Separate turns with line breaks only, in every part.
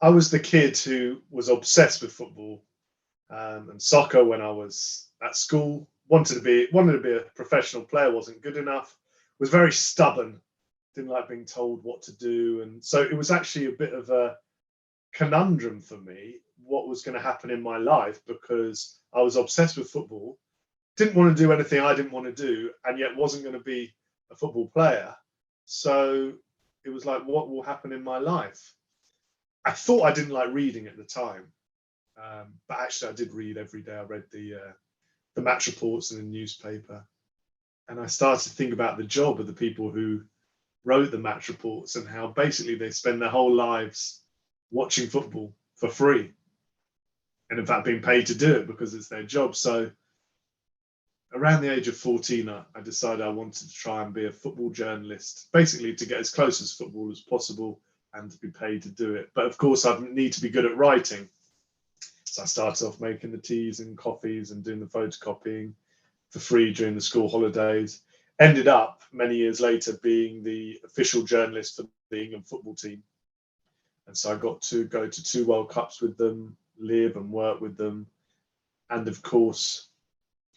I was the kid who was obsessed with football and soccer when I was at school. Wanted to be a professional player, wasn't good enough. Was very stubborn, didn't like being told what to do, and so it was actually a bit of a conundrum for me what was going to happen in my life because I was obsessed with football, didn't want to do anything I didn't want to do, and yet wasn't going to be a football player. So it was like, what will happen in my life? I thought I didn't like reading at the time, but actually I did read every day. I read the match reports in the newspaper, and I started to think about the job of the people who wrote the match reports and how basically they spend their whole lives watching football for free, and in fact being paid to do it because it's their job. So around the age of 14, I decided I wanted to try and be a football journalist, basically to get as close as football as possible and to be paid to do it. But of course, I'd need to be good at writing. So I started off making the teas and coffees and doing the photocopying for free during the school holidays. Ended up many years later being the official journalist for the England football team. And so I got to go to 2 World Cups with them, live and work with them. And of course,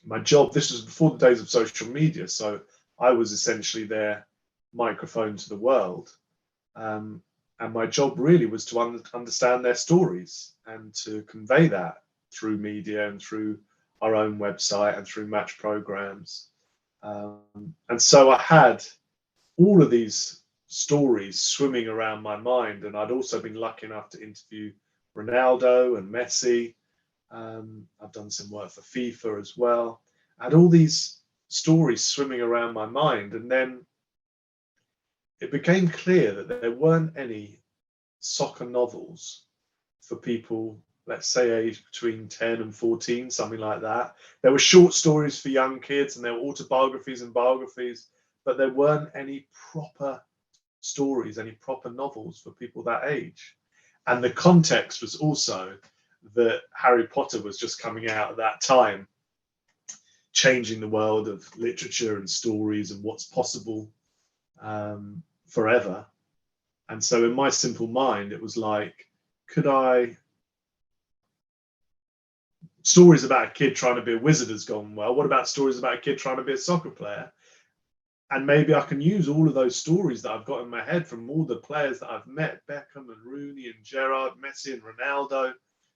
my job, this was before the days of social media. So I was essentially their microphone to the world. And my job really was to understand their stories and to convey that through media and through our own website and through match programs. And so I had all of these stories swimming around my mind. And I'd also been lucky enough to interview Ronaldo and Messi. I've done some work for FIFA as well. I had all these stories swimming around my mind. And then it became clear that there weren't any soccer novels for people, let's say aged between 10 and 14, something like that. There were short stories for young kids and there were autobiographies and biographies, but there weren't any proper stories, any proper novels for people that age. And the context was also that Harry Potter was just coming out at that time, changing the world of literature and stories and what's possible forever. And so in my simple mind, it was like, stories about a kid trying to be a wizard has gone well. What about stories about a kid trying to be a soccer player? And maybe I can use all of those stories that I've got in my head from all the players that I've met, Beckham and Rooney and Gerrard, Messi and Ronaldo,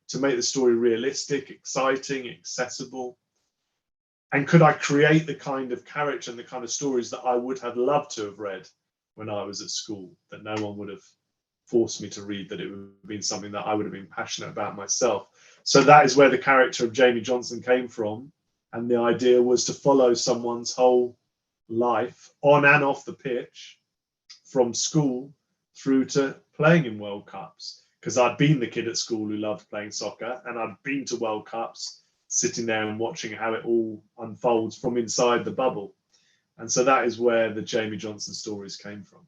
to make the story realistic, exciting, accessible. And could I create the kind of character and the kind of stories that I would have loved to have read when I was at school, that no one would have forced me to read, that it would have been something that I would have been passionate about myself. So that is where the character of Jamie Johnson came from. And the idea was to follow someone's whole life on and off the pitch, from school through to playing in World Cups. Because I'd been the kid at school who loved playing soccer, and I'd been to World Cups, sitting there and watching how it all unfolds from inside the bubble. And so that is where the Jamie Johnson stories came from.